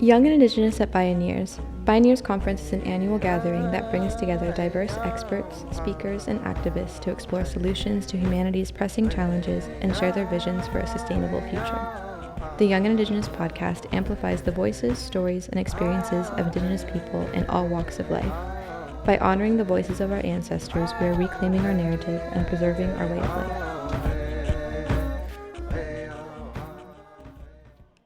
Young and Indigenous at BIONEERS. BIONEERS Conference is an annual gathering that brings together diverse experts, speakers, and activists to explore solutions to humanity's pressing challenges and share their visions for a sustainable future. The Young and Indigenous podcast amplifies the voices, stories, and experiences of Indigenous people in all walks of life. By honoring the voices of our ancestors, we are reclaiming our narrative and preserving our way of life.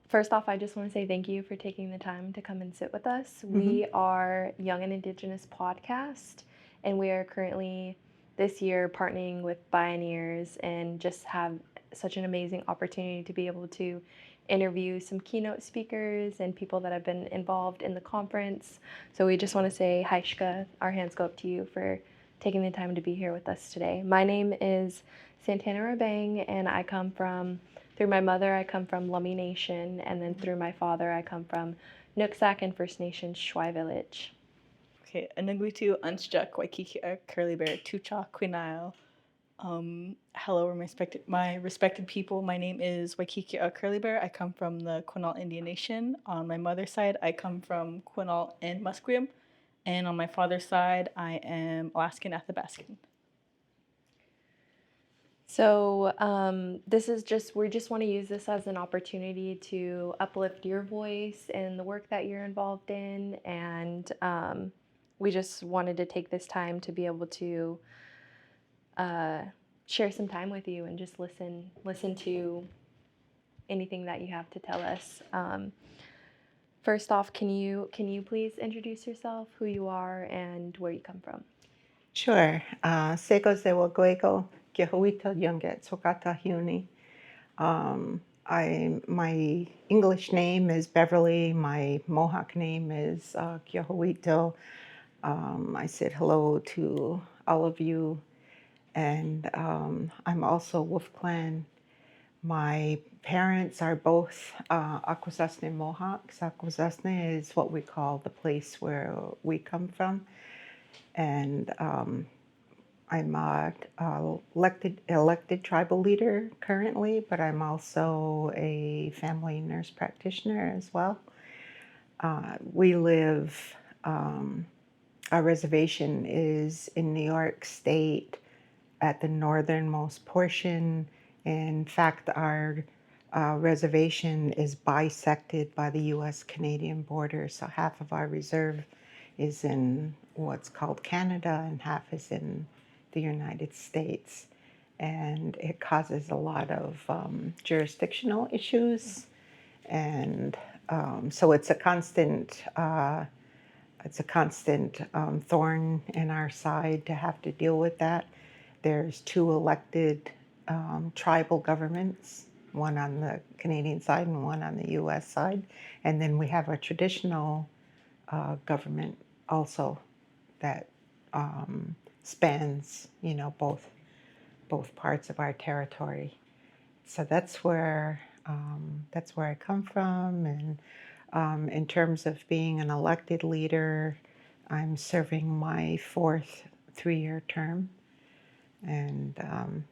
First off, I just want to say thank you for taking the time to come and sit with us. We are Young and Indigenous Podcast, and we are currently this year partnering with BIONEERS and just have such an amazing opportunity to be able to interview some keynote speakers and people that have been involved in the conference. So we just want to say, hi, Shka, our hands go up to you for taking the time to be here with us today. My name is Santana and I come from, through my mother, I come from Lummi Nation, and then through my father, I come from Nooksack and First Nation Shwai Village. Okay, Anugwitu, Unstruck, Waikiki, Curly Bear, Tucha, Quinile. Hello, my respected people. My name is Waikiki Curly Bear. I come from the Quinault Indian Nation. On my mother's side, I come from Quinault and Musqueam. And on my father's side, I am Alaskan Athabascan. So we just want to use this as an opportunity to uplift your voice and the work that you're involved in. And we just wanted to take this time to be able to share some time with you and just listen to anything that you have to tell us. First off, can you please introduce yourself, who you are, and where you come from? Sure. Seko Sewa Goeko, Kehuita Yunget Sokata Huni. My English name is Beverly. My Mohawk name is Kehuito. I said hello to all of you. And I'm also Wolf Clan. My parents are both Akwesasne Mohawks. Akwesasne is what we call the place where we come from. And I'm a elected tribal leader currently, but I'm also a family nurse practitioner as well. We live, our reservation is in New York State at the northernmost portion. In fact, our reservation is bisected by the US-Canadian border, so half of our reserve is in what's called Canada and half is in the United States. And it causes a lot of jurisdictional issues. And so it's a constant thorn in our side to have to deal with that. There's two elected tribal governments, one on the Canadian side and one on the US side. And then we have a traditional government also that spans, both parts of our territory. So that's where I come from. And in terms of being an elected leader, I'm serving my fourth 3-year term. And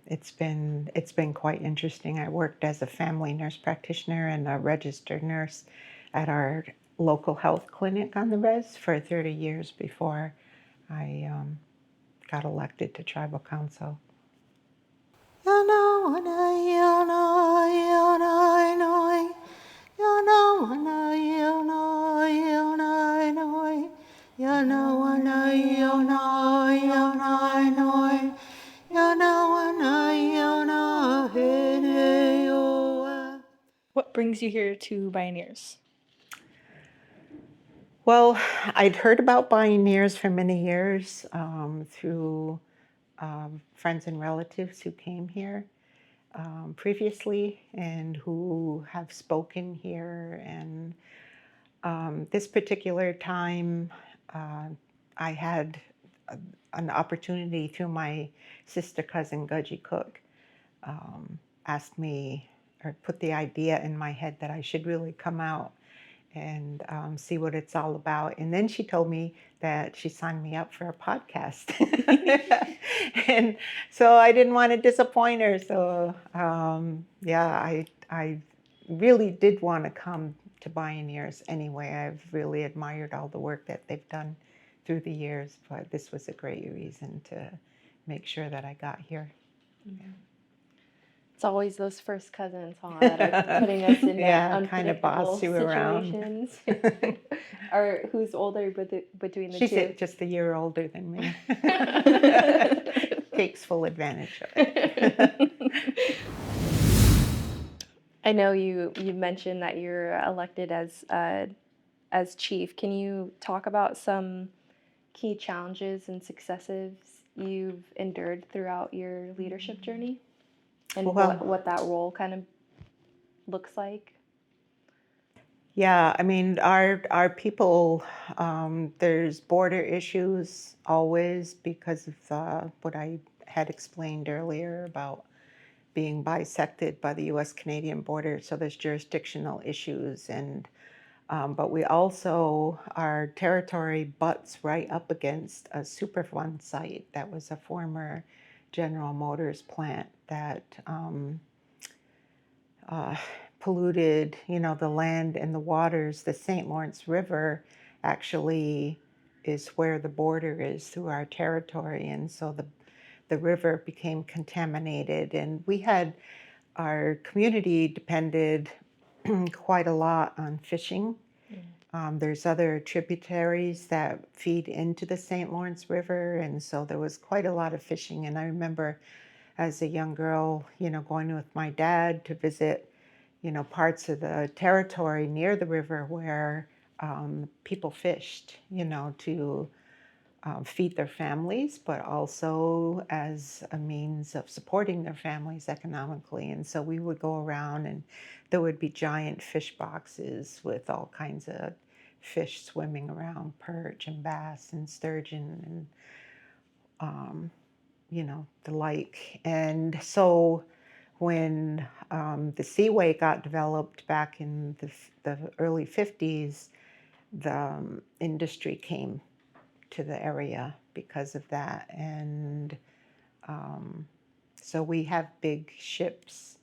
it's been quite interesting. I worked as a family nurse practitioner and a registered nurse at our local health clinic on the res for 30 years before I got elected to tribal council. What brings you here to BIONEERS? Well, I'd heard about BIONEERS for many years through friends and relatives who came here previously and who have spoken here. And this particular time, I had an opportunity through my sister cousin, Gudgy Cook, asked me or put the idea in my head that I should really come out and see what it's all about. And then she told me that she signed me up for a podcast. And so I didn't want to disappoint her. So I really did want to come to BIONEERS anyway. I've really admired all the work that they've done through the years, but this was a great reason to make sure that I got here. It's always those first cousins, huh, that are putting us in Yeah, kind of unpredictable boss you around. situations. Or who's older between the She's two? just a year older than me. Takes full advantage of it. I know you mentioned that you're elected as chief. Can you talk about some key challenges and successes you've endured throughout your leadership journey, and Well, what that role kind of looks like? yeah, I mean, our people, there's border issues always because of what I had explained earlier about being bisected by the U.S.-Canadian border. So there's jurisdictional issues, and but we also, our territory butts right up against a Superfund site that was a former General Motors plant that polluted, the land and the waters. The St. Lawrence River actually is where the border is through our territory, and so the river became contaminated, and we had our community depended quite a lot on fishing. There's other tributaries that feed into the St. Lawrence River, and so there was quite a lot of fishing. And I remember as a young girl, going with my dad to visit, parts of the territory near the river where people fished, to feed their families, but also as a means of supporting their families economically. And so we would go around and there would be giant fish boxes with all kinds of fish swimming around, perch and bass and sturgeon and, the like. And so when the Seaway got developed back in the early 50s, the industry came to the area because of that. And so we have big ships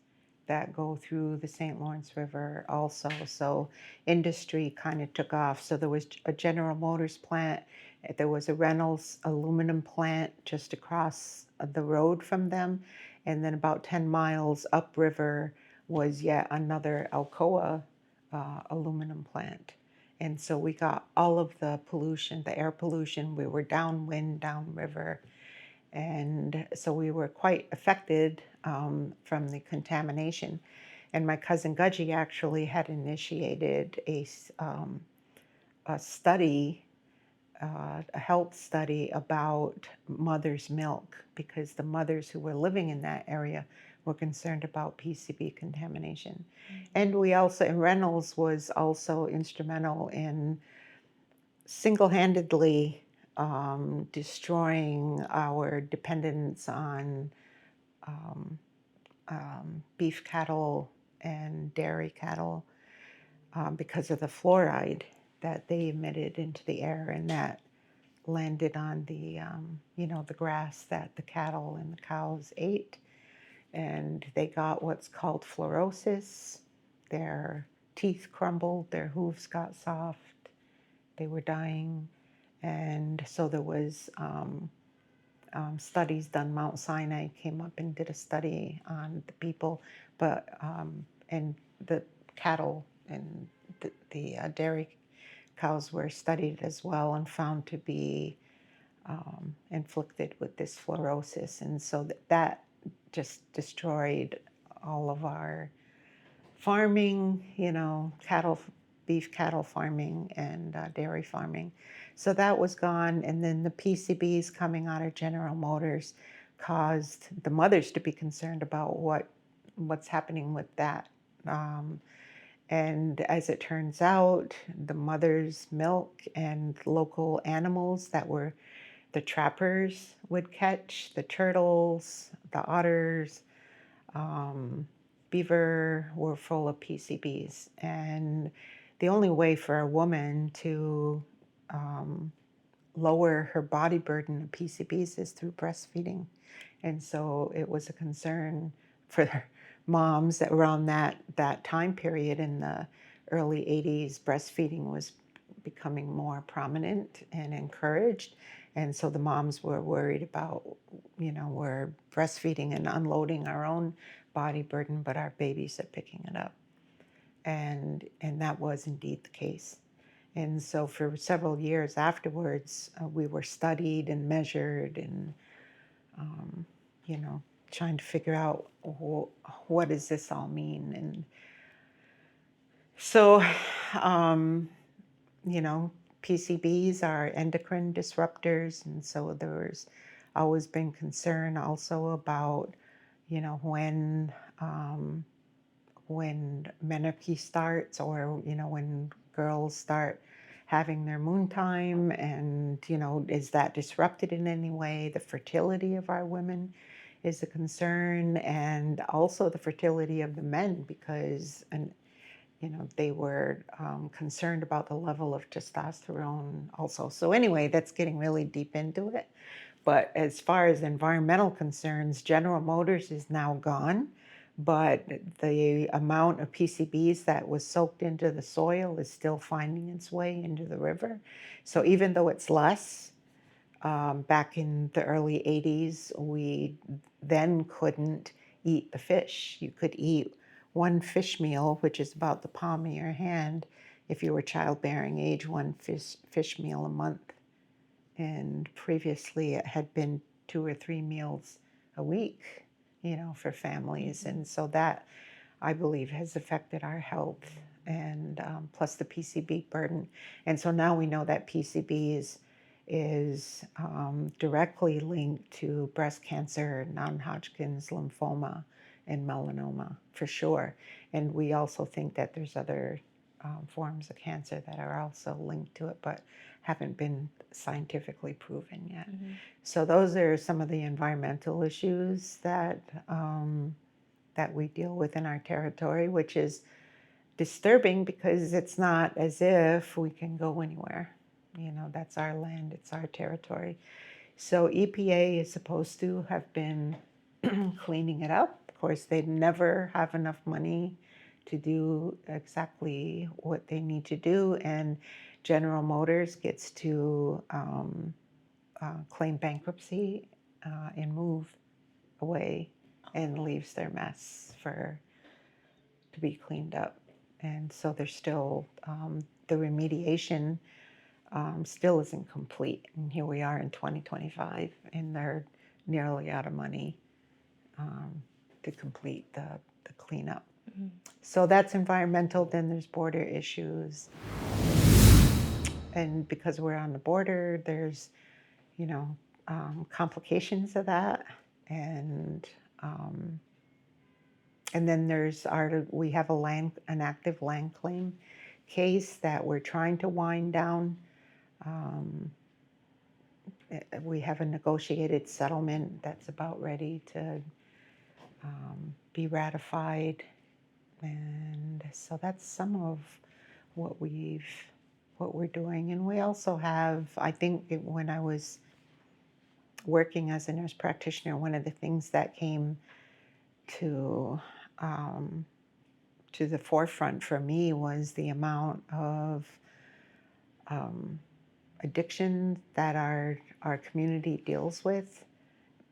that go through the St. Lawrence River also. So industry kind of took off. So there was a General Motors plant. There was a Reynolds Aluminum plant just across the road from them. And then about 10 miles upriver was yet another Alcoa aluminum plant. And so we got all of the pollution, the air pollution. We were downwind, downriver. And so we were quite affected from the contamination. And my cousin Gudgy actually had initiated a study, a health study about mother's milk, because the mothers who were living in that area were concerned about PCB contamination. And we also, and Reynolds was also instrumental in single-handedly destroying our dependence on beef cattle and dairy cattle because of the fluoride that they emitted into the air, and that landed on the the grass that the cattle and the cows ate, and they got what's called fluorosis. Their teeth crumbled, their hooves got soft, they were dying. And so there was studies done. Mount Sinai came up and did a study on the people, but and the cattle and the dairy cows were studied as well and found to be inflicted with this fluorosis. And so that just destroyed all of our farming, cattle, beef cattle farming and dairy farming. So that was gone. And then the PCBs coming out of General Motors caused the mothers to be concerned about what's happening with that. And as it turns out, the mother's milk and local animals that were the trappers would catch, the turtles, the otters, beaver, were full of PCBs. And the only way for a woman to lower her body burden of PCBs is through breastfeeding. And so it was a concern for moms that around that time period in the early 80s, breastfeeding was becoming more prominent and encouraged. And so the moms were worried about, we're breastfeeding and unloading our own body burden, but our babies are picking it up. And that was indeed the case. And so for several years afterwards, we were studied and measured and, um, trying to figure out what does this all mean. And so, PCBs are endocrine disruptors, and so there's always been concern also about, when menarche starts, or when girls start having their moon time, and is that disrupted in any way? The fertility of our women is a concern, and also the fertility of the men, because they were concerned about the level of testosterone also. So anyway, that's getting really deep into it. But as far as environmental concerns, General Motors is now gone, but the amount of PCBs that was soaked into the soil is still finding its way into the river. So even though it's less, back in the early 80s, we then couldn't eat the fish. You could eat one fish meal, which is about the palm of your hand, if you were childbearing age, one fish meal a month. And previously it had been 2 or 3 meals a week, for families. And so that, I believe, has affected our health, and plus the PCB burden. And so now we know that PCB is directly linked to breast cancer, non-Hodgkin's lymphoma, and melanoma, for sure. And we also think that there's other forms of cancer that are also linked to it, but haven't been scientifically proven yet. So those are some of the environmental issues that we deal with in our territory, which is disturbing because it's not as if we can go anywhere. That's our land, it's our territory. So EPA is supposed to have been cleaning it up. Of course, they never have enough money to do exactly what they need to do, and General Motors gets to claim bankruptcy and move away and leaves their mess to be cleaned up. And so there's still the remediation still isn't complete. And here we are in 2025, and they're nearly out of money to complete the cleanup. So that's environmental. Then there's border issues. And because we're on the border, there's, complications of that. And then we have an active land claim case that we're trying to wind down. We have a negotiated settlement that's about ready to be ratified. And so that's some of what we're doing. And we also have, I think when I was working as a nurse practitioner, one of the things that came to the forefront for me was the amount of addiction that our community deals with,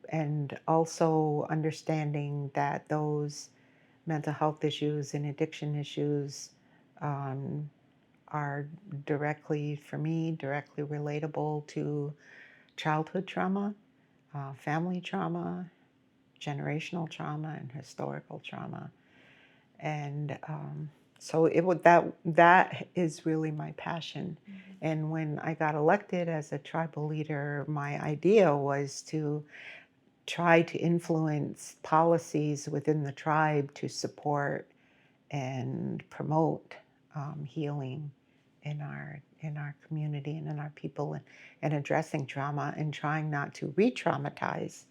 and also understanding that those mental health issues and addiction issues are directly relatable to childhood trauma, family trauma, generational trauma, and historical trauma. And so that is really my passion. And when I got elected as a tribal leader, my idea was to try to influence policies within the tribe to support and promote healing in our community and in our people, and addressing trauma and trying not to re-traumatize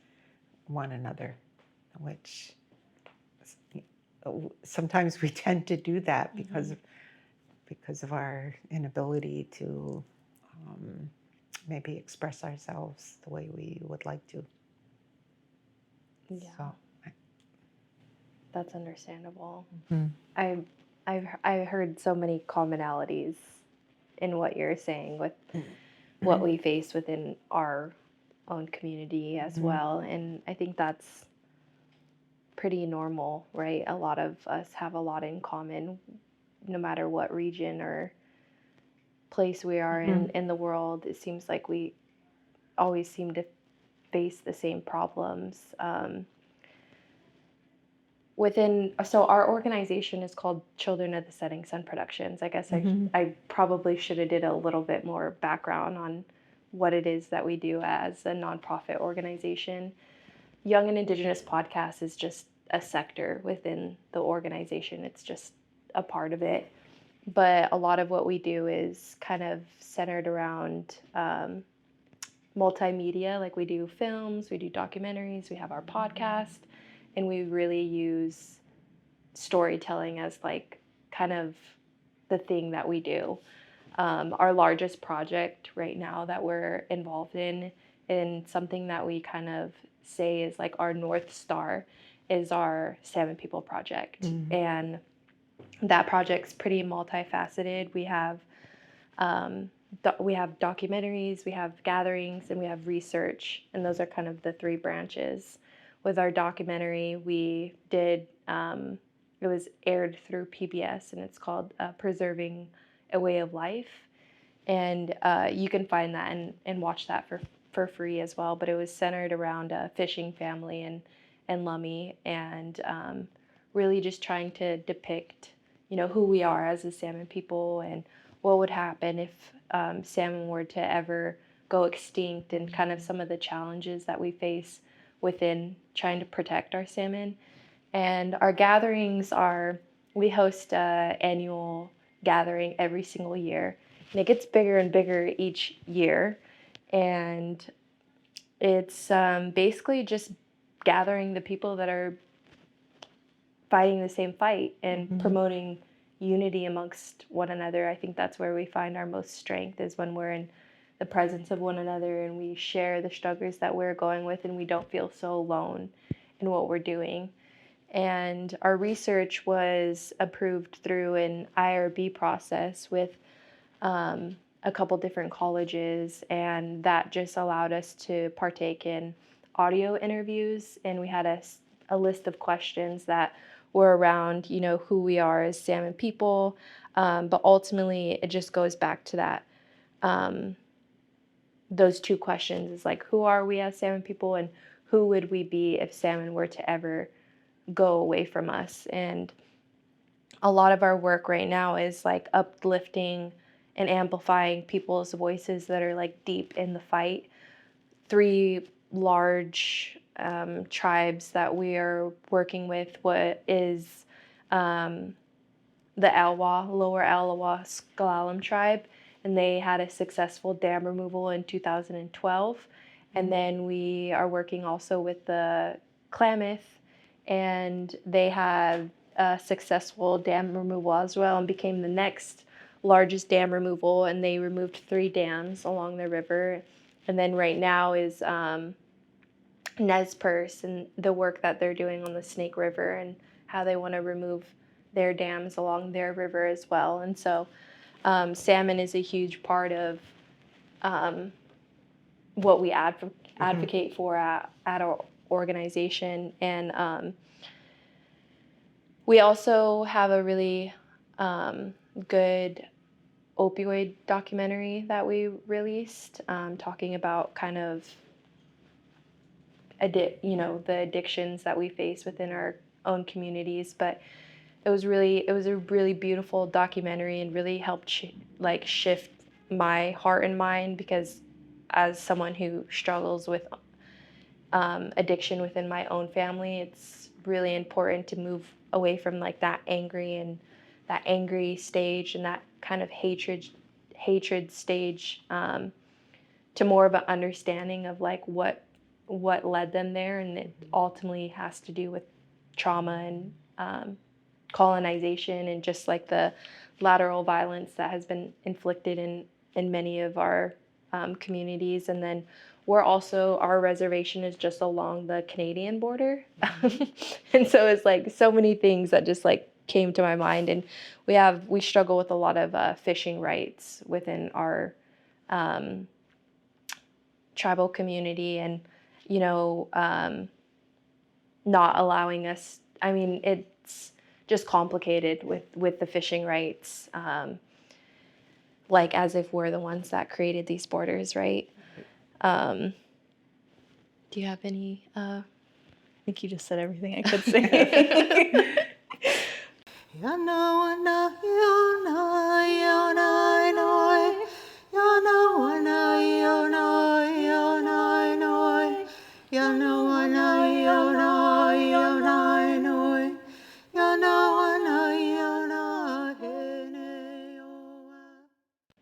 one another, which sometimes we tend to do that because of our inability to maybe express ourselves the way we would like to. Yeah. So, That's understandable. mm-hmm. I I heard so many commonalities in what you're saying with what we face within our own community as well, and I think that's pretty normal, right? A lot of us have a lot in common, no matter what region or place we are in the world. It seems like we always seem to face the same problems. So our organization is called Children of the Setting Sun Productions. I guess I probably should have did a little bit more background on what it is that we do as a nonprofit organization. Young and Indigenous Podcast is just a sector within the organization. It's just a part of it. But a lot of what we do is kind of centered around multimedia. Like we do films, we do documentaries, we have our podcast, and we really use storytelling as like kind of the thing that we do. Our largest project right now that we're involved in, and something that we kind of say is like our North Star, is our Salmon People project. And that project's pretty multifaceted. We have documentaries, we have gatherings, and we have research, and those are kind of the three branches. With our documentary, we did it was aired through PBS, and it's called Preserving a Way of Life, and you can find that and watch that for free as well. But it was centered around a fishing family and Lummi, and really just trying to depict, who we are as a salmon people and what would happen if salmon were to ever go extinct, and kind of some of the challenges that we face within trying to protect our salmon. And our gatherings we host an annual gathering every single year, and it gets bigger and bigger each year. And it's basically just gathering the people that are fighting the same fight and promoting unity amongst one another. I think that's where we find our most strength, is when we're in the presence of one another and we share the struggles that we're going with, and we don't feel so alone in what we're doing. And our research was approved through an IRB process with a couple different colleges, and that just allowed us to partake in audio interviews. And we had a list of questions that were around, who we are as salmon people, but ultimately it just goes back to that. Those two questions is like, who are we as salmon people, and who would we be if salmon were to ever go away from us? And a lot of our work right now is like uplifting and amplifying people's voices that are like deep in the fight. 3 large tribes that we are working with, what is the Alwa, Lower Alwa Sklallam tribe, and they had a successful dam removal in 2012. And then we are working also with the Klamath, and they had a successful dam removal as well, and became the next largest dam removal, and they removed 3 dams along the river. And then right now is Nez Perce and the work that they're doing on the Snake River, and how they want to remove their dams along their river as well. And so salmon is a huge part of what we advocate for at our organization. And we also have a really good opioid documentary that we released, talking about kind of the addictions that we face within our own communities. But it was a really beautiful documentary, and really helped shift my heart and mind, because as someone who struggles with addiction within my own family, it's really important to move away from like that angry stage and that kind of hatred stage, to more of an understanding of like what led them there. And it ultimately has to do with trauma and colonization, and just like the lateral violence that has been inflicted in many of our communities. And then our reservation is just along the Canadian border. And so it's like so many things that just like came to my mind. And we struggle with a lot of fishing rights within our tribal community, and not allowing us. I mean, it's just complicated with the fishing rights, like as if we're the ones that created these borders, right? Do you have any? I think you just said everything I could say.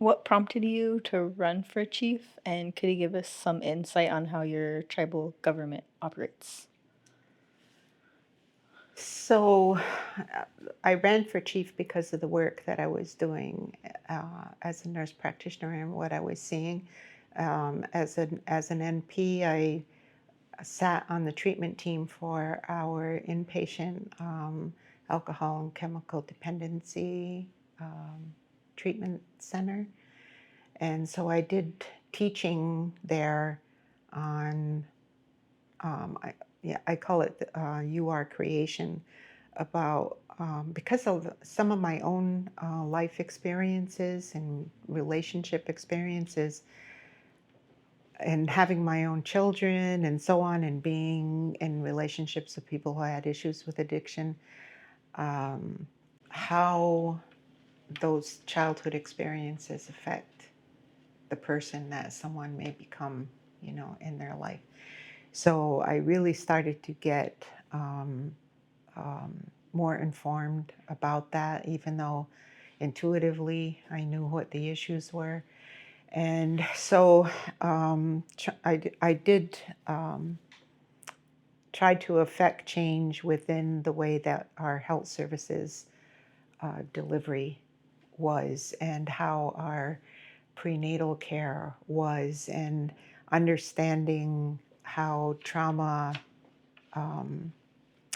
What prompted you to run for chief, and could you give us some insight on how your tribal government operates? So I ran for chief because of the work that I was doing as a nurse practitioner and what I was seeing. As an NP, I sat on the treatment team for our inpatient alcohol and chemical dependency treatment center. And so I did teaching there on, I call it UR creation, about because of some of my own life experiences and relationship experiences, and having my own children and so on, and being in relationships with people who had issues with addiction, how those childhood experiences affect the person that someone may become, in their life. So I really started to get more informed about that, even though intuitively I knew what the issues were. And so I did try to affect change within the way that our health services delivery was, and how our prenatal care was, and understanding how trauma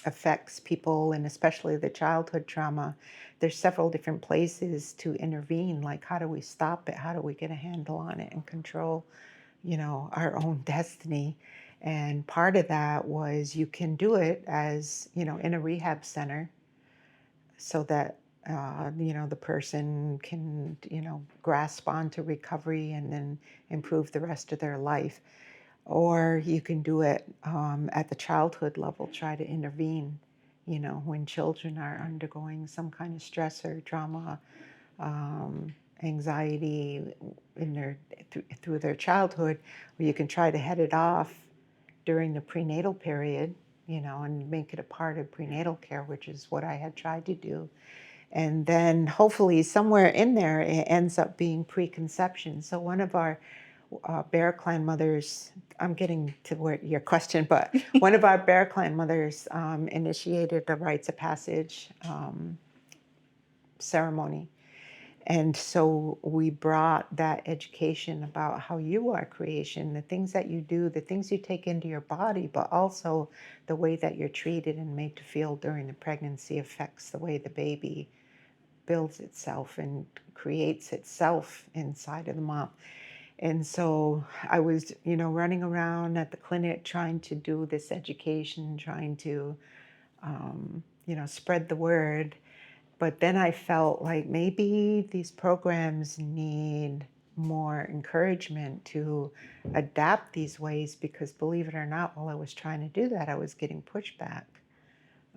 affects people, and especially the childhood trauma. There's several different places to intervene, like how do we stop it? How do we get a handle on it and control, our own destiny? And part of that was you can do it as, in a rehab center, so that the person can, grasp onto recovery and then improve the rest of their life. Or you can do it at the childhood level, try to intervene, when children are undergoing some kind of stress or trauma, anxiety through their childhood, where you can try to head it off during the prenatal period, and make it a part of prenatal care, which is what I had tried to do. And then hopefully somewhere in there, it ends up being preconception. So one of our Bear Clan mothers, I'm getting to your question, but one of our Bear Clan mothers initiated the rites of passage ceremony. And so we brought that education about how you are creation, the things that you do, the things you take into your body, but also the way that you're treated and made to feel during the pregnancy affects the way the baby builds itself and creates itself inside of the mom. And so I was, running around at the clinic trying to do this education, trying to, spread the word. But then I felt like maybe these programs need more encouragement to adapt these ways, because believe it or not, while I was trying to do that, I was getting pushback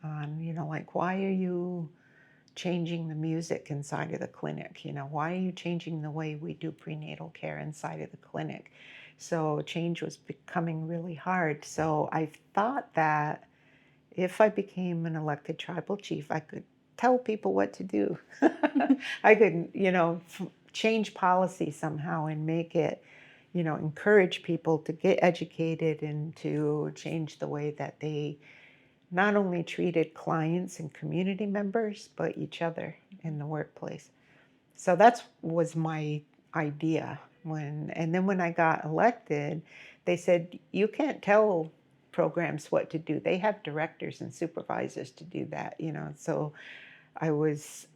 on, like, why are you changing the music inside of the clinic? Why are you changing the way we do prenatal care inside of the clinic? So change was becoming really hard. So I thought that if I became an elected tribal chief, I could tell people what to do. I could, change policy somehow and make it, encourage people to get educated and to change the way that they not only treated clients and community members, but each other in the workplace. So that was my idea. And then when I got elected, they said, you can't tell programs what to do. They have directors and supervisors to do that, So I was,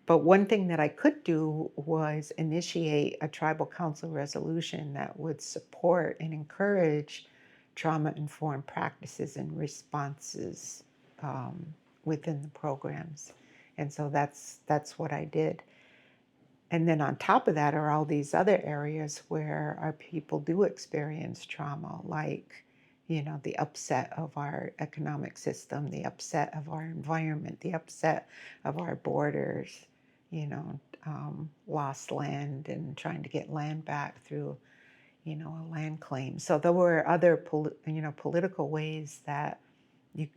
but one thing that I could do was initiate a tribal council resolution that would support and encourage trauma-informed practices and responses um, within the programs. And so that's what I did. And then on top of that are all these other areas where our people do experience trauma, like, the upset of our economic system, the upset of our environment, the upset of our borders, lost land and trying to get land back through, a land claim. So there were other, political ways that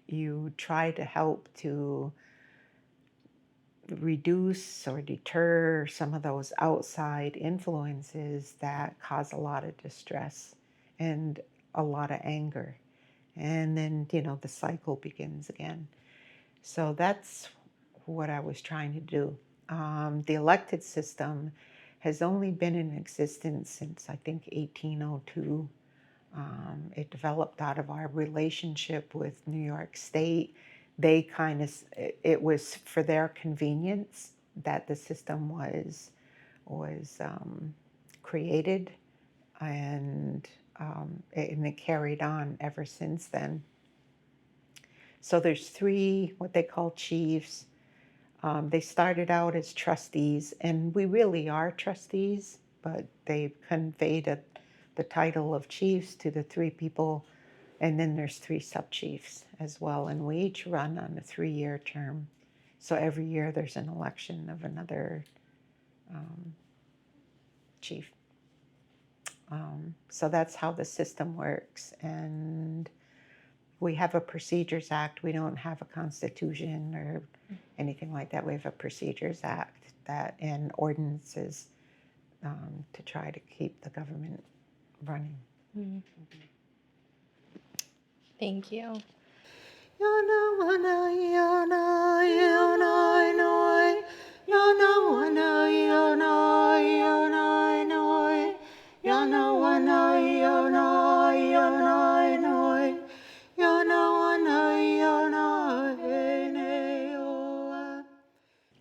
you try to help to reduce or deter some of those outside influences that cause a lot of distress and a lot of anger. And then, the cycle begins again. So that's what I was trying to do. The elected system has only been in existence since, I think, 1802. It developed out of our relationship with New York State. It was for their convenience that the system was created, and it carried on ever since then. So there's three, what they call chiefs. They started out as trustees, and we really are trustees, but they conveyed the title of chiefs to the three people, and then there's three sub-chiefs as well, and we each run on a 3-year term. So every year there's an election of another chief. So that's how the system works, and we have a Procedures Act. We don't have a constitution or anything like that. We have a Procedures Act and ordinances to try to keep the government running. Mm. Thank you.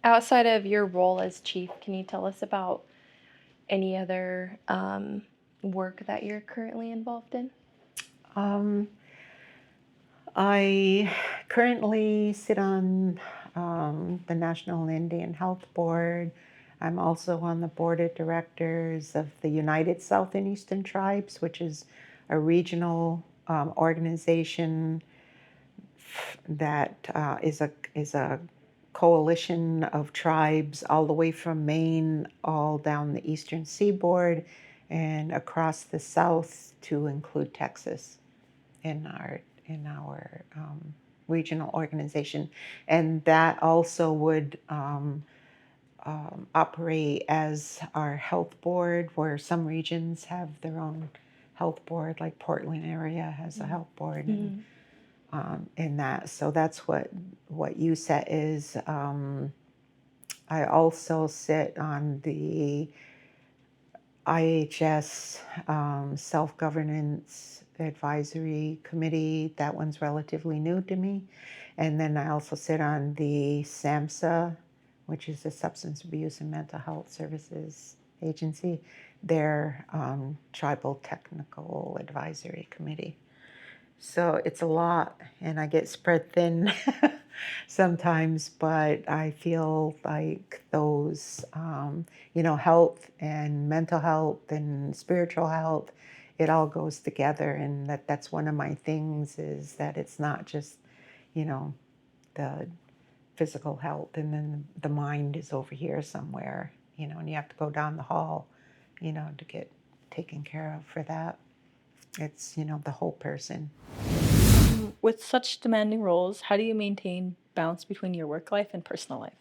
Outside of your role as chief, can you tell us about any other work that you're currently involved in? I currently sit on the National Indian Health Board. I'm also on the board of directors of the United South and Eastern Tribes, which is a regional organization that is a coalition of tribes all the way from Maine, all down the eastern seaboard, and across the south to include Texas in our regional organization. And that also would operate as our health board, where some regions have their own health board, like Portland area has a health board. Mm-hmm. In that. So that's what USET is. I also sit on the IHS Self-Governance Advisory Committee. That one's relatively new to me. And then I also sit on the SAMHSA, which is the Substance Abuse and Mental Health Services Agency, their Tribal Technical Advisory Committee. So it's a lot, and I get spread thin sometimes, but I feel like those, health and mental health and spiritual health, it all goes together. And that's one of my things, is that it's not just, the physical health and then the mind is over here somewhere, and you have to go down the hall, to get taken care of for that. It's, the whole person. With such demanding roles, how do you maintain balance between your work life and personal life?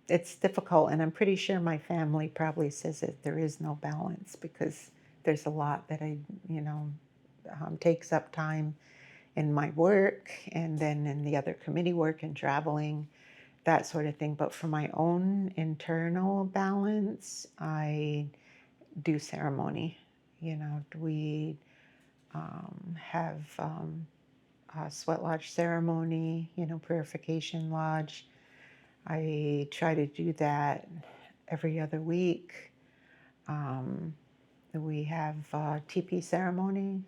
It's difficult, and I'm pretty sure my family probably says that there is no balance, because there's a lot that takes up time in my work, and then in the other committee work and traveling, that sort of thing. But for my own internal balance, I do ceremony. have a sweat lodge ceremony, purification lodge. I try to do that every other week. We have a TP ceremony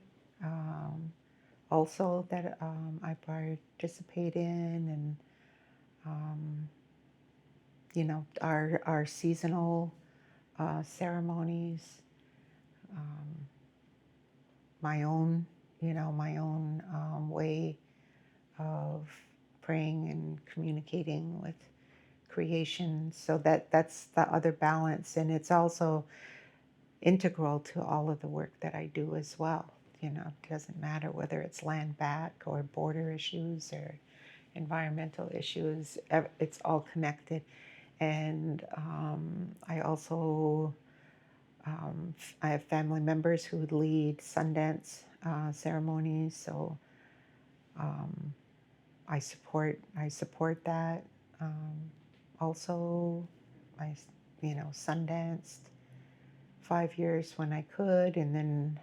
also that I participate in, and our seasonal ceremonies, my own way of praying and communicating with creation. So that's the other balance, and it's also integral to all of the work that I do as well. It doesn't matter whether it's land back or border issues or environmental issues, it's all connected. And I also I have family members who lead Sundance ceremonies, so I support that. Also, I Sundanced 5 years when I could, and then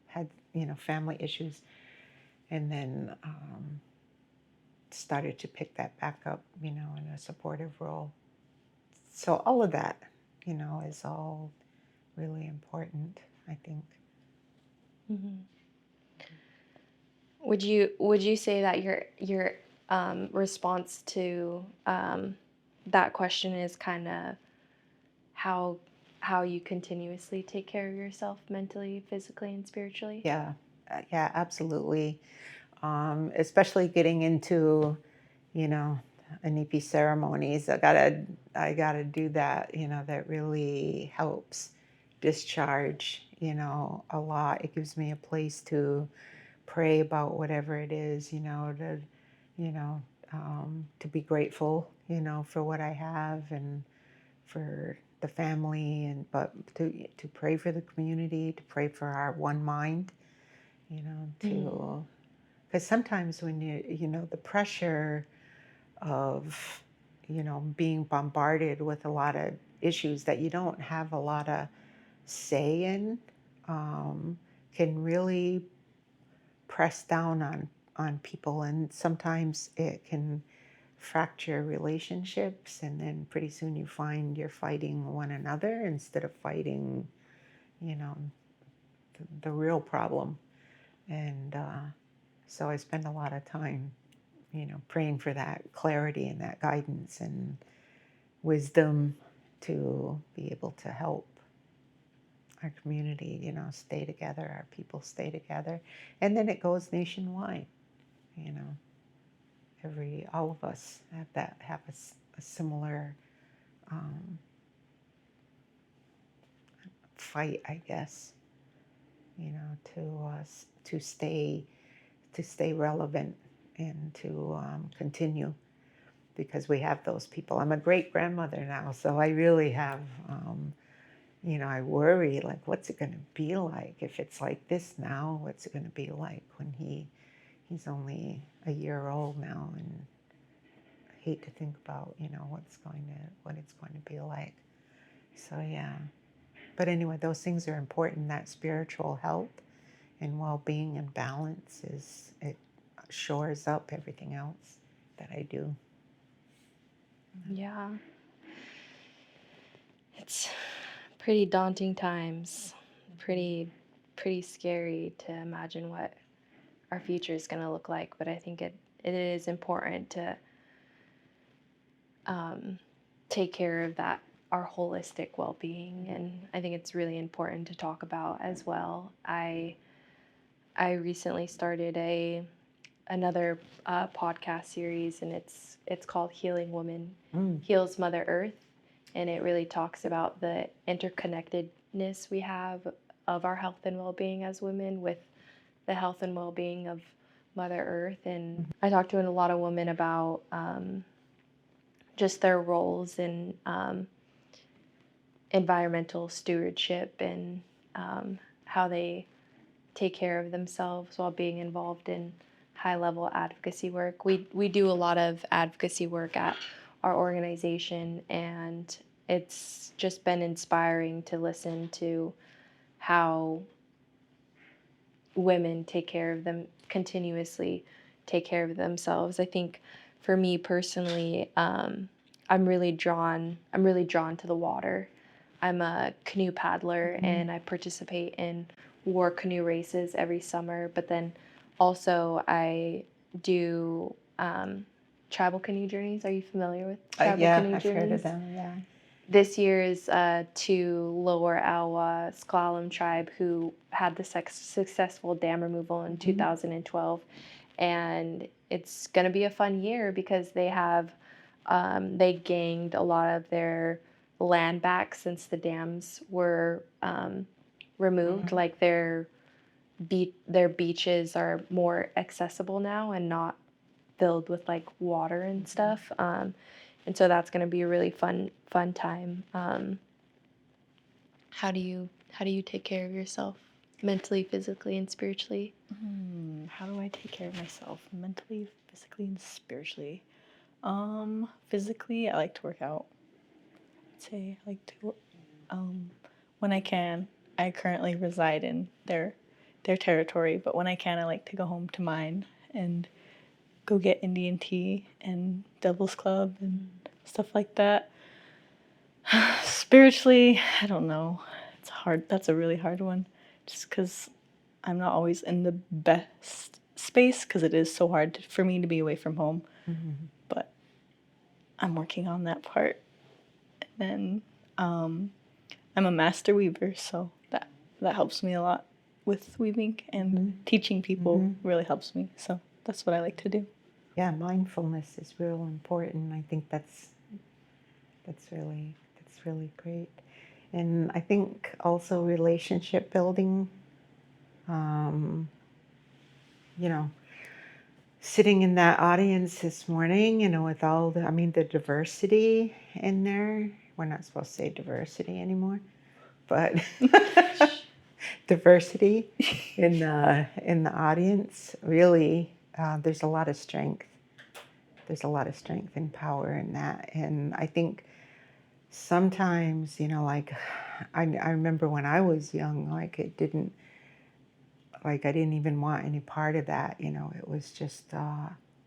had family issues, and then started to pick that back up, in a supportive role. So all of that, is all really important, I think. Mm-hmm. Would you say that your response to that question is kind of how you continuously take care of yourself mentally, physically, and spiritually? Yeah, absolutely. Especially getting into, Anipi ceremonies. I gotta do that. That really helps discharge. A lot. It gives me a place to pray about whatever it is. You know, to be grateful. For what I have and for the family, and but to pray for the community, to pray for our one mind. To because sometimes when the pressure of being bombarded with a lot of issues that you don't have a lot of say in, can really press down on people, and sometimes it can fracture relationships, and then pretty soon you find you're fighting one another instead of fighting you know the real problem. And so I spend a lot of time praying for that clarity and that guidance and wisdom to be able to help our community, stay together, our people stay together. And then it goes nationwide, you know, all of us have a similar fight, I guess, to stay relevant and to continue, because we have those people. I'm a great grandmother now, so I really have, I worry, like, what's it going to be like if it's like this now? What's it going to be like when he's only a year old now? And I hate to think about, what it's going to be like. So yeah. But anyway, those things are important. That spiritual health and well-being and balance it shores up everything else that I do. Yeah. It's pretty daunting times. Pretty scary to imagine what our future is going to look like, but I think it is important to take care of that, our holistic well-being, and I think it's really important to talk about as well. I recently started another podcast series, and it's called Healing Woman Heals Mother Earth, and it really talks about the interconnectedness we have of our health and well-being as women with the health and well-being of Mother Earth. And I talked to a lot of women about just their roles in environmental stewardship, and how they take care of themselves while being involved in high-level advocacy work. We do a lot of advocacy work at our organization, and it's just been inspiring to listen to how women take care of them continuously, take care of themselves. I think for me personally, I'm really drawn to the water. I'm a canoe paddler and I participate in war canoe races every summer, but then also I do tribal canoe journeys. Are you familiar with tribal Yeah, canoe I've heard of journeys? them. Yeah. This year is to Lower Alwa Sklallam tribe who had the successful dam removal in 2012. And it's going to be a fun year because they gained a lot of their land back since the dams were removed. Like their beaches are more accessible now and not filled with like water and stuff. And so that's going to be a really fun time. How do you take care of yourself mentally, physically, and spiritually? How do I take care of myself mentally, physically, and spiritually? Physically, I like to work out. I'd say I like to, when I can. I currently reside in their territory, but when I can, I like to go home to mine and go get Indian tea and Devil's Club and stuff like that. Spiritually, I don't know. It's hard. That's a really hard one, just because I'm not always in the best space because it is so hard for me to be away from home. But I'm working on that part. And then I'm a master weaver, so that helps me a lot with weaving, and teaching people really helps me. So that's what I like to do. Yeah, mindfulness is real important. I think that's really great. And I think also relationship building, you know, sitting in that audience this morning, with all the diversity in there. We're not supposed to say diversity anymore, but diversity in the audience, really, there's a lot of strength. There's a lot of strength and power in that. And I think sometimes, like, I remember when I was young, like, I didn't even want any part of that. It was just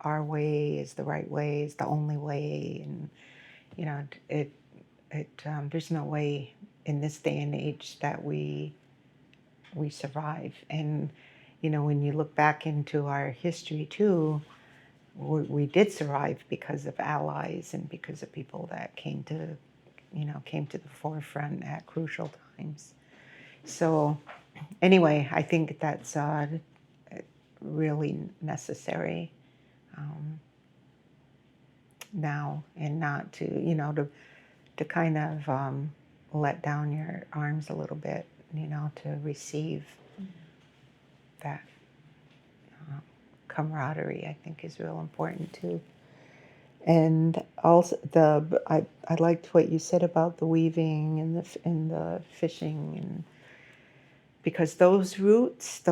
our way is the right way, is the only way. And, there's no way in this day and age that we survive. And, when you look back into our history too, we did survive because of allies and because of people that came to the forefront at crucial times. So anyway, I think that's really necessary now, and not to kind of let down your arms a little bit, to receive that camaraderie, I think, is real important too. And also I liked what you said about the weaving and the fishing, and because those roots,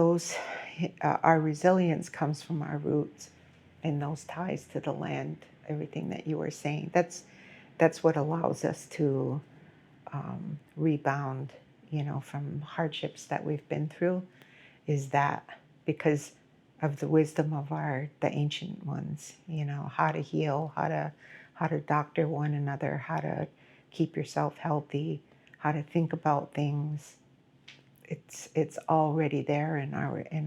our resilience comes from our roots and those ties to the land. Everything that you were saying, that's what allows us to rebound, from hardships that we've been through. Is that because of the wisdom of the ancient ones, how to heal, how to doctor one another, how to keep yourself healthy, how to think about things. It's already there in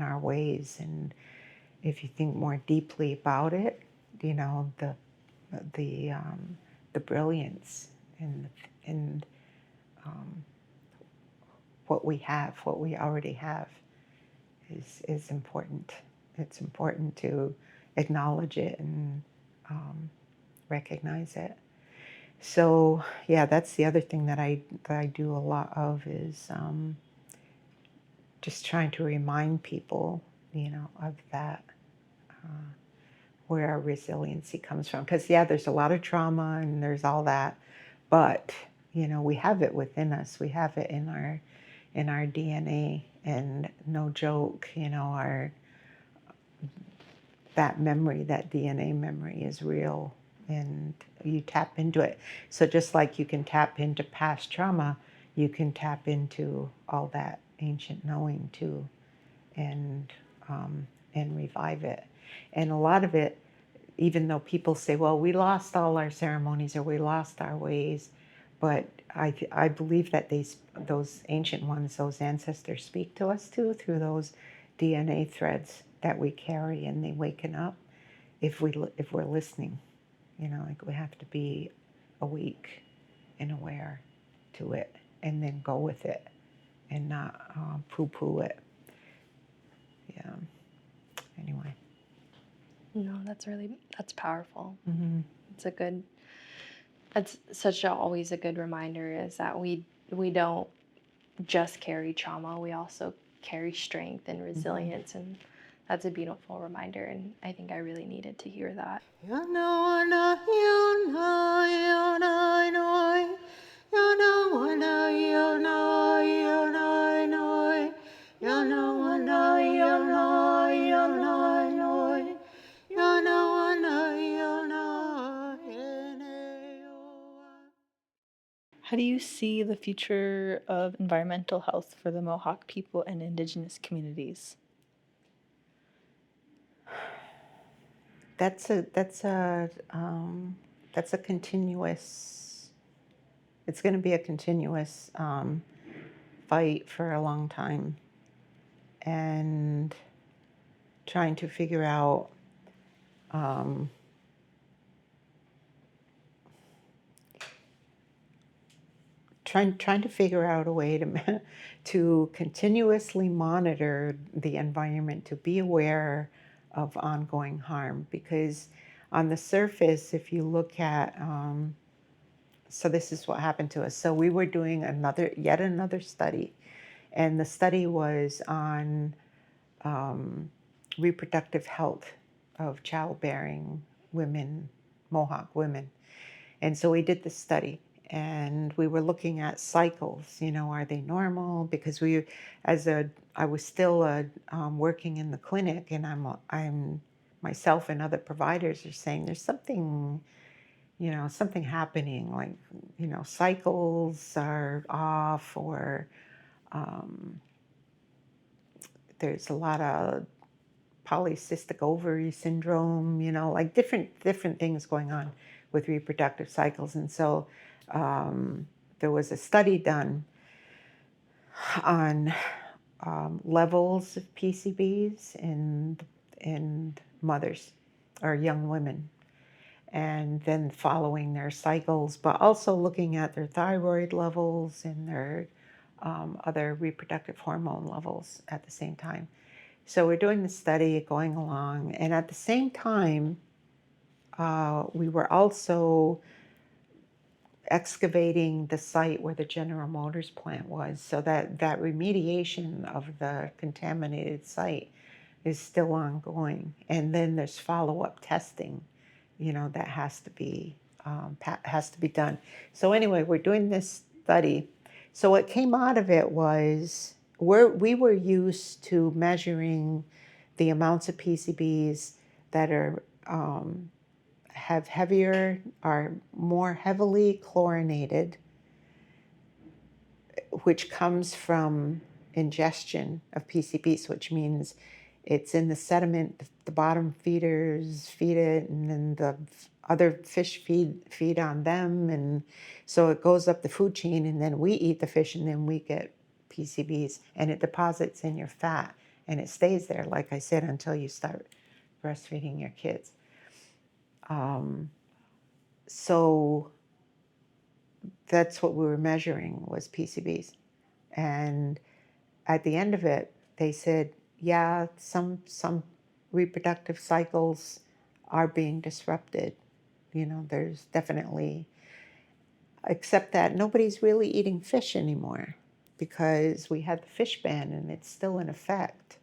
our ways, and if you think more deeply about it, the brilliance and what we already have is important. It's important to acknowledge it and recognize it. So yeah, that's the other thing that I do a lot of, is just trying to remind people, of that, where our resiliency comes from. Because yeah, there's a lot of trauma and there's all that, but we have it within us. We have it in our DNA, and no joke, that memory, that DNA memory, is real, and you tap into it. So just like you can tap into past trauma, you can tap into all that ancient knowing too. and revive it. And a lot of it, even though people say, well, we lost all our ceremonies or we lost our ways, but I believe that those ancient ones, those ancestors speak to us too through those DNA threads that we carry, and they waken up if we're listening. Like we have to be awake and aware to it, and then go with it and not poo-poo it. Yeah. Anyway. No, that's powerful. Mm-hmm. That's always a good reminder, is that we don't just carry trauma, we also carry strength and resilience, and that's a beautiful reminder, and I think I really needed to hear that. How do you see the future of environmental health for the Mohawk people and indigenous communities? That's a continuous. It's going to be a continuous fight for a long time, and trying to figure out trying to figure out a way to continuously monitor the environment, to be aware of ongoing harm. Because on the surface, if you look at, so this is what happened to us. So we were doing yet another study, and the study was on reproductive health of childbearing women, Mohawk women. And so we did the study, and we were looking at cycles. Are they normal? Because I was still working in the clinic, and I'm myself and other providers are saying there's something, something happening. Like, cycles are off, or there's a lot of polycystic ovary syndrome, like different things going on with reproductive cycles. And so there was a study done on levels of PCBs in mothers or young women, and then following their cycles, but also looking at their thyroid levels and their other reproductive hormone levels at the same time. So we're doing the study, going along, and at the same time, we were also excavating the site where the General Motors plant was, so that remediation of the contaminated site is still ongoing. And then there's follow-up testing, that has to be done. So anyway, we're doing this study. So what came out of it was we were used to measuring the amounts of PCBs that are more heavily chlorinated, which comes from ingestion of PCBs, which means it's in the sediment. The bottom feeders feed it, and then the other fish feed on them, and so it goes up the food chain, and then we eat the fish, and then we get PCBs, and it deposits in your fat, and it stays there, like I said, until you start breastfeeding your kids. So that's what we were measuring, was PCBs. And at the end of it, they said, yeah, some reproductive cycles are being disrupted. There's definitely, except that nobody's really eating fish anymore because we had the fish ban and it's still in effect.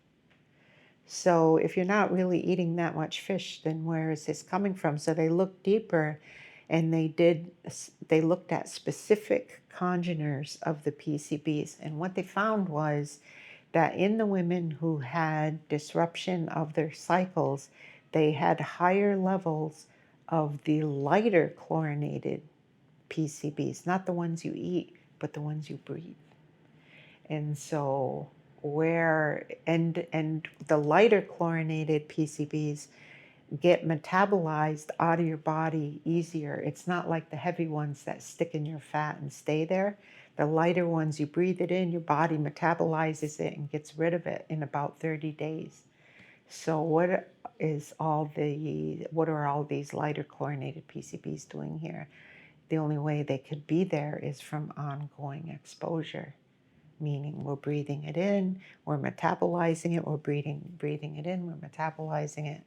So if you're not really eating that much fish, then where is this coming from? So they looked deeper, and they looked at specific congeners of the PCBs. And what they found was that in the women who had disruption of their cycles, they had higher levels of the lighter chlorinated PCBs, not the ones you eat, but the ones you breathe. And so where and the lighter chlorinated PCBs get metabolized out of your body easier. It's not like the heavy ones that stick in your fat and stay there. The lighter ones, you breathe it in, your body metabolizes it and gets rid of it in about 30 days. So what are all these lighter chlorinated PCBs doing here? The only way they could be there is from ongoing exposure, meaning we're breathing it in, we're metabolizing it, we're breathing it in, we're metabolizing it.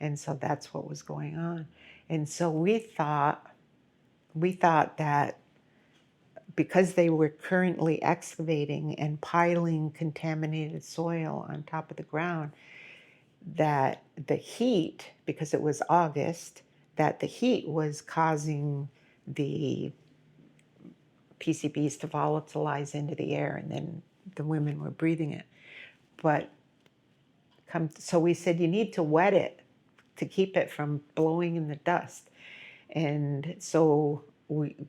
And so that's what was going on. And so we thought that because they were currently excavating and piling contaminated soil on top of the ground, that the heat, because it was August, that the heat was causing the PCBs to volatilize into the air, and then the women were breathing it. But so we said, you need to wet it to keep it from blowing in the dust. And so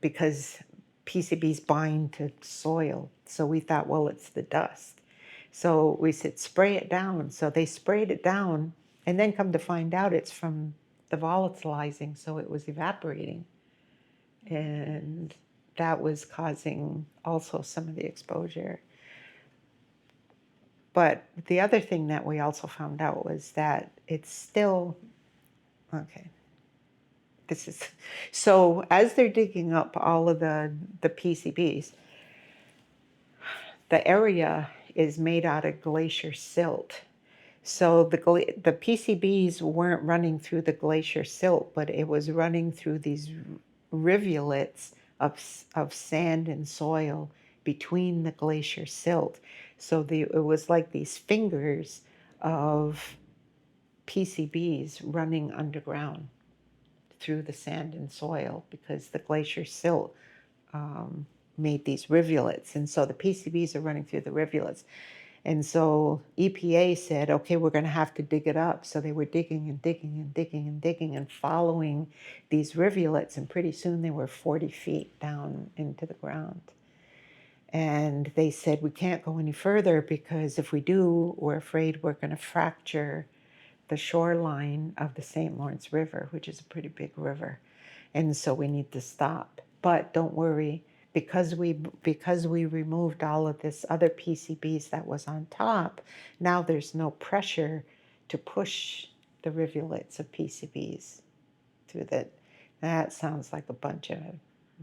because PCBs bind to soil, so we thought, well, it's the dust. So we said, spray it down. So they sprayed it down, and then come to find out it's from the volatilizing, so it was evaporating. And that was causing also some of the exposure. But the other thing that we also found out was that it's still, okay, so as they're digging up all of the PCBs, the area is made out of glacier silt. So the PCBs weren't running through the glacier silt, but it was running through these rivulets of sand and soil between the glacier silt. So it was like these fingers of PCBs running underground through the sand and soil, because the glacier silt made these rivulets. And so the PCBs are running through the rivulets. And so EPA said, okay, we're going to have to dig it up. So they were digging and digging and digging and digging and following these rivulets. And pretty soon they were 40 feet down into the ground. And they said, we can't go any further, because if we do, we're afraid we're going to fracture the shoreline of the St. Lawrence River, which is a pretty big river. And so we need to stop. But don't worry, because we removed all of this other PCBs that was on top, now there's no pressure to push the rivulets of PCBs through that. That sounds like a bunch of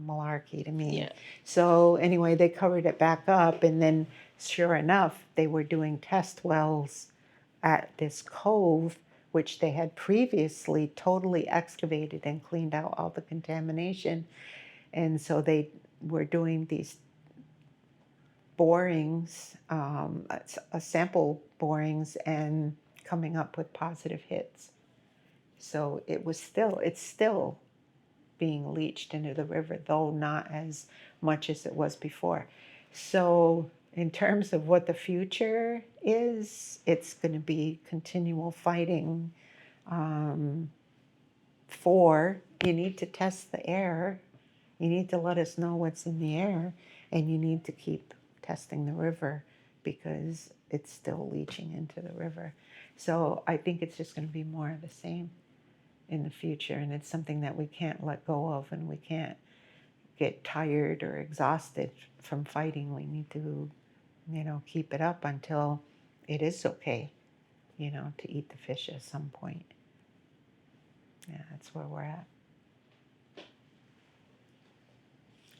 malarkey to me. Yeah. So anyway, they covered it back up, and then sure enough, they were doing test wells at this cove, which they had previously totally excavated and cleaned out all the contamination. And so they were doing these borings, sample borings, and coming up with positive hits. So it's still being leached into the river, though not as much as it was before. So in terms of what the future is, it's going to be continual fighting for, you need to test the air, you need to let us know what's in the air, and you need to keep testing the river, because it's still leaching into the river. So I think it's just going to be more of the same in the future, and it's something that we can't let go of, and we can't get tired or exhausted from fighting. We need to, keep it up until it is okay, to eat the fish at some point. Yeah, that's where we're at.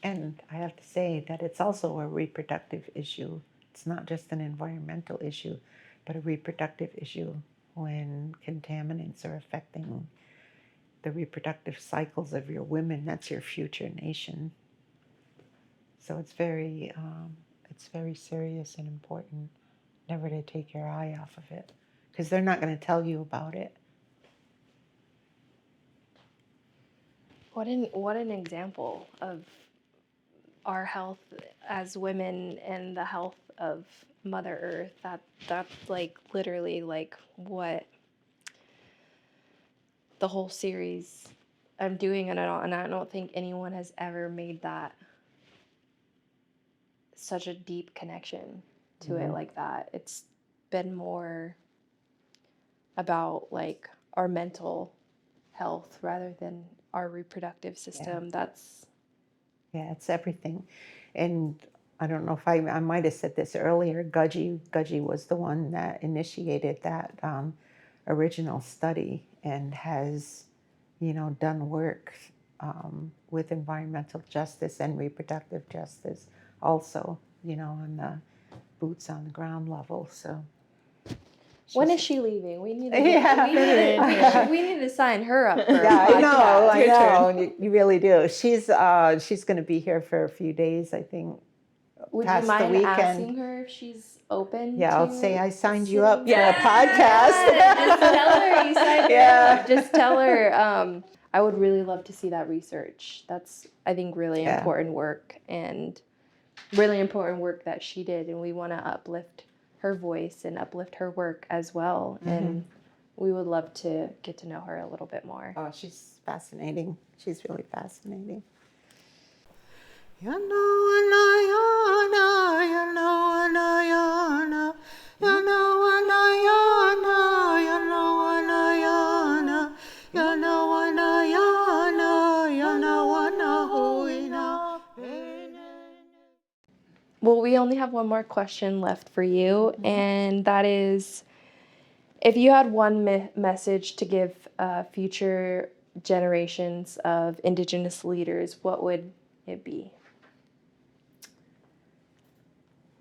And I have to say that it's also a reproductive issue. It's not just an environmental issue, but a reproductive issue when contaminants are affecting the reproductive cycles of your women. That's your future nation. So it's very serious and important never to take your eye off of it, because they're not going to tell you about it. What an example of our health as women and the health of Mother Earth. That's like literally like what the whole series I'm doing, and I don't think anyone has ever made that such a deep connection. to it like that. It's been more about like our mental health rather than our reproductive system. Yeah, it's everything. And I don't know if I might have said this earlier. Gudgy was the one that initiated that original study and has, done work with environmental justice and reproductive justice also, on the boots on the ground level. So when is she leaving? We need to we need to sign her up for a yeah, podcast. I know. You really do. She's going to be here for a few days, I think. Would past you mind the weekend. asking her if she's open? Yeah, to I'll say I signed you up for sitting- a podcast. Just tell her you signed her up. Just tell her. I would really love to see that research. That's, I think, really important work, and really important work that she did, and we want to uplift her voice and uplift her work as well. And we would love to get to know her a little bit more. Oh, she's fascinating. She's really fascinating. Well, we only have one more question left for you, and that is, if you had one message to give future generations of Indigenous leaders, what would it be?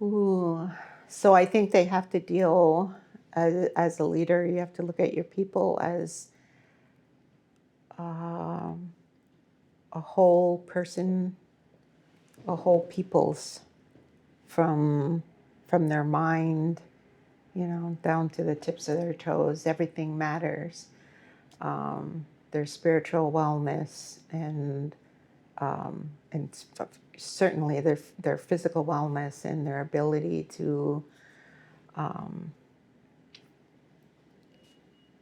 Ooh. So I think they have to deal, as a leader, you have to look at your people as a whole person, a whole people's, from their mind, down to the tips of their toes. Everything matters. Their spiritual wellness and certainly their physical wellness and their ability to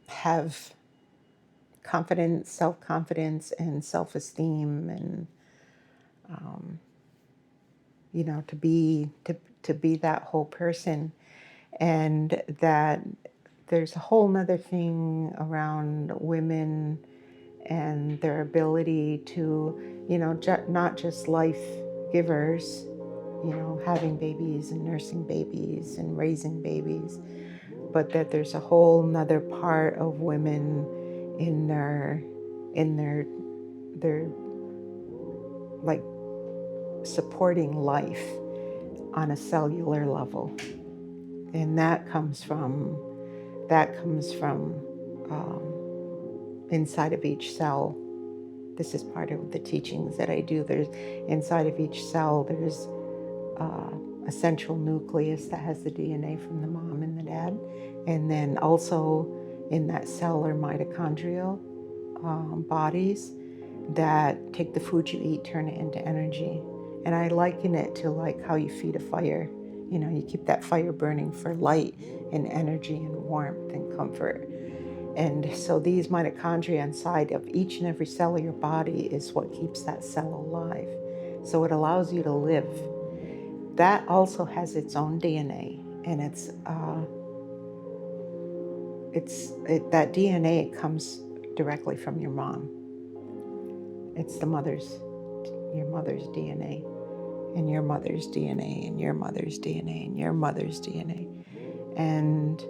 have confidence, self-confidence, and self-esteem, and to be that whole person. And that there's a whole nother thing around women and their ability to, not just life givers, having babies and nursing babies and raising babies, but that there's a whole nother part of women in their like supporting life on a cellular level. And that comes from inside of each cell. This is part of the teachings that I do. There's inside of each cell, there's a central nucleus that has the DNA from the mom and the dad. And then also in that cell are mitochondrial bodies that take the food you eat, turn it into energy. And I liken it to like how you feed a fire. You keep that fire burning for light and energy and warmth and comfort. And so these mitochondria inside of each and every cell of your body is what keeps that cell alive. So it allows you to live. That also has its own DNA, and that DNA comes directly from your mom. It's your mother's DNA, and your mother's DNA, and your mother's DNA, and your mother's DNA. And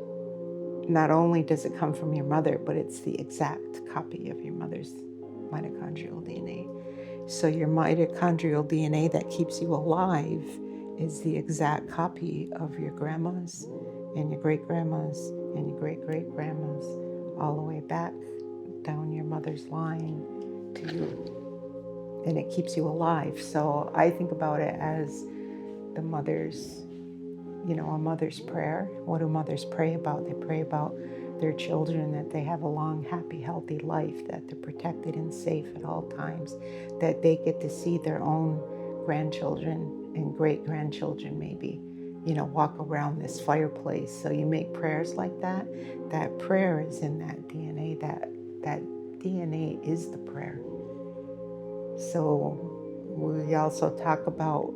not only does it come from your mother, but it's the exact copy of your mother's mitochondrial DNA. So your mitochondrial DNA that keeps you alive is the exact copy of your grandma's and your great-grandma's and your great-great-grandma's, all the way back down your mother's line to you. And it keeps you alive. So I think about it as the mother's, a mother's prayer. What do mothers pray about? They pray about their children, that they have a long, happy, healthy life, that they're protected and safe at all times, that they get to see their own grandchildren and great-grandchildren maybe, walk around this fireplace. So you make prayers like that. That prayer is in that DNA. That DNA is the prayer. So we also talk about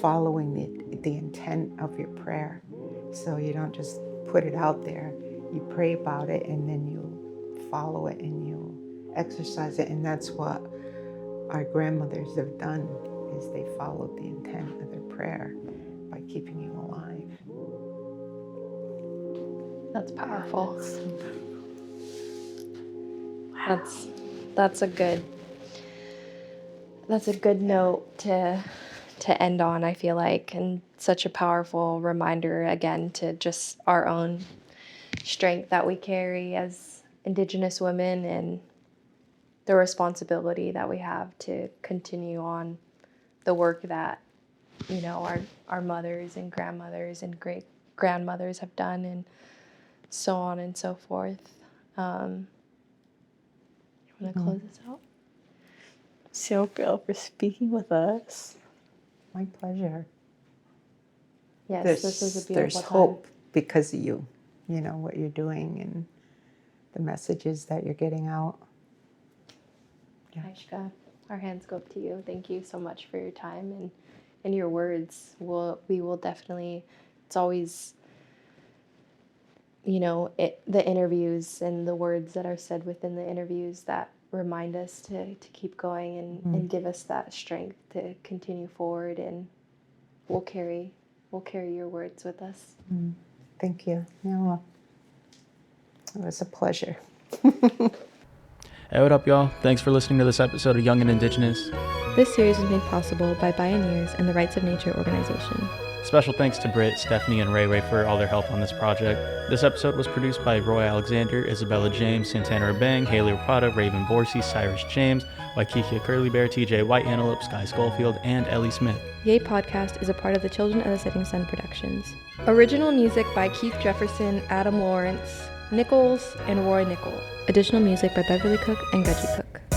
following the intent of your prayer. So you don't just put it out there. You pray about it, and then you follow it and you exercise it. And that's what our grandmothers have done, is they followed the intent of their prayer by keeping you alive. That's powerful. That's a good note to end on, I feel like, and such a powerful reminder again to just our own strength that we carry as Indigenous women and the responsibility that we have to continue on the work that, you know, our mothers and grandmothers and great grandmothers have done, and so on and so forth. You want to close this out? So, girl, for speaking with us. My pleasure. Yes, this was a beautiful There's time. hope because of you, what you're doing and the messages that you're getting out. Yeah. Aishka, our hands go up to you. Thank you so much for your time and your words. We will definitely, it's always, the interviews and the words that are said within the interviews that remind us to keep going and give us that strength to continue forward, and we'll carry your words with us. Thank you. Yeah, well, it was a pleasure. Hey, what up, y'all? Thanks for listening to this episode of Young and Indigenous. This series was made possible by BIONEERS and the Rights of Nature organization. Special thanks to Britt, Stephanie, and Ray Ray for all their help on this project. This episode was produced by Roy Alexander, Isabella James, Santana Bang, Haley Rapata, Raven Borsey, Cyrus James, Waikiki Curly Bear, TJ White Antelope, Sky Schofield, and Ellie Smith. Yay Podcast is a part of the Children of the Setting Sun Productions. Original music by Keith Jefferson, Adam Lawrence, Nichols, and Roy Nickel. Additional music by Beverly Cook and Gudgy Cook.